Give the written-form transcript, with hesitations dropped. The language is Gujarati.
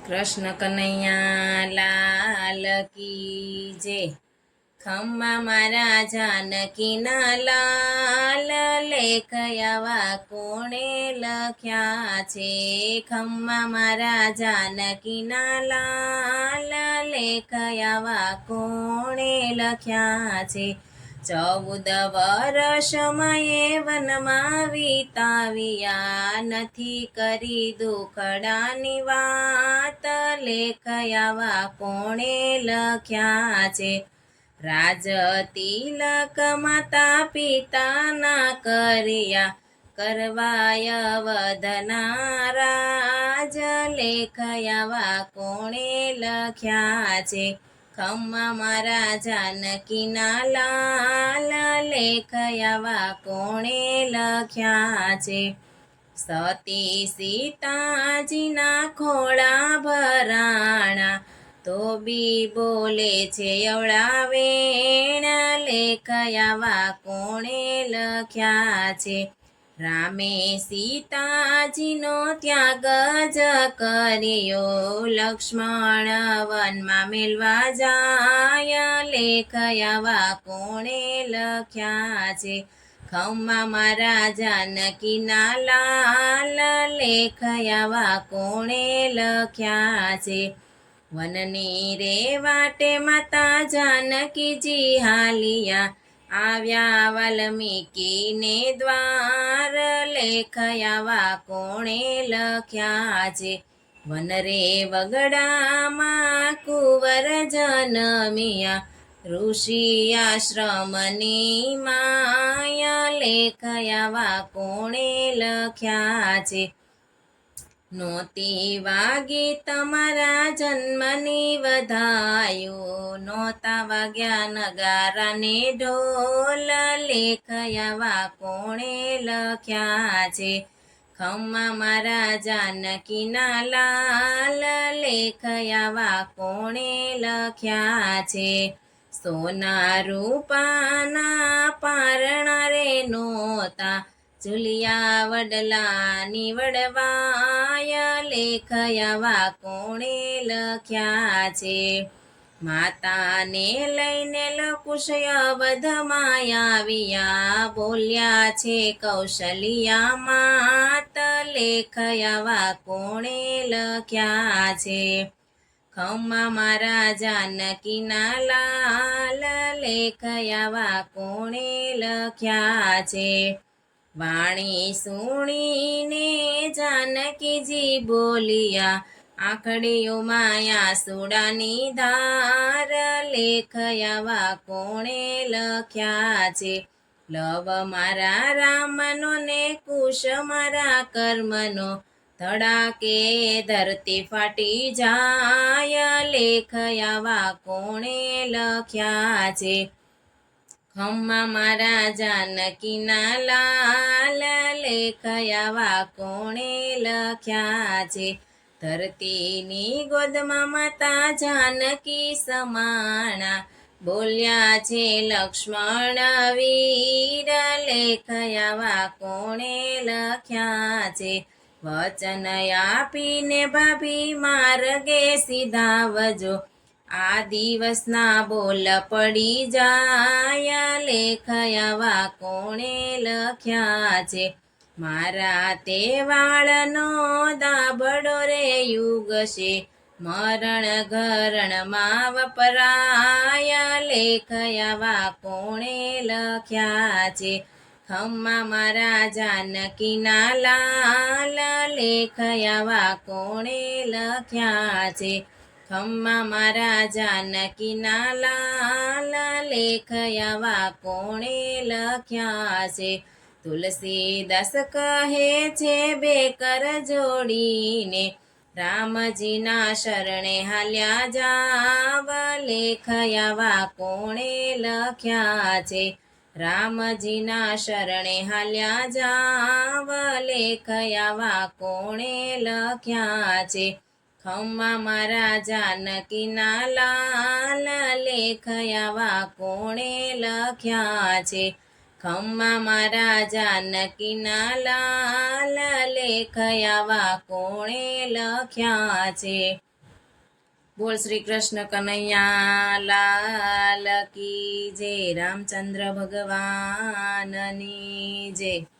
કૃષ્ણ કનૈયા લાલ કી જય। ખમ્મા મારા જાનકીના લાલ, લેખ આવા કોણે લખ્યા છે। ખમ્મા મારા જાનકીના લાલ, લેખ આવા કોણે લખ્યા છે। 14 વર્ષ મયે વનમાં વિતાવ્યા, નથી કરી દુખડાની વાત, લેખ આવા કોણે લખ્યા છે। રાજ તિલક માતા પિતાના કર્યા, કરવાય વધના રાજ, લેખ આવા કોણે લખ્યા છે। ખમ્મા મારા જાનકીના લાલ, લેખ આવા કોણે લખ્યા છે। સતી સીતાજીના ખોળા ભરાણા, તો બી બોલે છે એવડા વેણ, લેખ આવા કોણે લખ્યા છે। રામે સીતાજીનો ત્યાગ જ કર્યો, લક્ષ્મણ વનમાં મેલવા જાય, લેખ આવા કોણે લખ્યા છે। ખમ્મા મારા જાનકીના લાલ, લેખ આવા કોણે લખ્યા છે। વનની રે વાટે માતા જાનકીજી હાલિયા, આવ્યા વાલ્મીકીને દ્વાર, લેખ આવા કોણે લખ્યા છે। વન રે વગડામાં કુંવર જનમિયા, ઋષિ આશ્રમની માયા, લેખ આવા કોણે લખ્યા છે। નોતી વાગી તમારા જન્મની વધાયો, નોતા વાગ્યા નગારાને ઢોલ, લેખ આવા કોણે લખ્યા છે। ખમ્મા મારા જાનકીના લાલ, લેખ આવા કોણે લખ્યા છે। સોના રૂપાના પારણા રે નોતા, ઝુલિયા વડલાની વડવાય, લેખ આવા કોણે લખ્યા છે। માતાને લઈને લકુશય વધમાં આવ્યા, બોલ્યા છે કૌશલિયા માત, લેખ આવા કોણે લખ્યા છે। ખમ્મા મારા જાનકીના લાલ, લેખ આવા કોણે લખ્યા છે। વાણી સુણીને જાનકીજી બોલિયા, આંખડીઓ માયા સુડાની ધાર, લેખ આવા કોણે લખ્યા છે। લવ મારા રામનો ને કુશ મારા કર્મનો, ધડાકે ધરતી ફાટી જાય, લેખ આવા કોણે લખ્યા છે। ખમ્મા મારા જાનકીના લાલ, લેખ આવા કોણે લખ્યા છે। ધરતીની ગોદમાં માતા જાનકી સમાણા, બોલ્યા છે લક્ષ્મણ વીર, લેખ આવા કોણે લખ્યા છે। વચન આપીને ભાભી માર્ગે સીધાવજો, આ દિવસના બોલ પડી જાય, લેખ આવા કોણે લખ્યા છે। મારા તે વાળનો દાબડો રે યુગશે, મરણ ઘરણમાં વપરાય, લેખ આવા કોણે લખ્યા છે। ખમ્મા મારા જાનકીના લાલ, લેખ આવા કોણે લખ્યા છે। ખમ્મા મારા જાનકીના લાલ, લેખ આવા કોણે લખ્યા છે। તુલસીદાસ કહે છે બે કર જોડીને, રામજીના શરણે હાલ્યા જાવ, લેખ આવા કોણે લખ્યા છે। રામજીના શરણે હાલ્યા જાવ, લેખ આવા કોણે લખ્યા છે। ખમ્મા મારા જાનકીના લાલ, લેખ આવા કોણે લખ્યા છે। ખમ્મા મારા જાનકીના લાલ, લેખ આવા કોણે લખ્યા છે। બોલ શ્રી કૃષ્ણ કનૈયા લાલ કી જય, રામચંદ્ર ભગવાનની જય.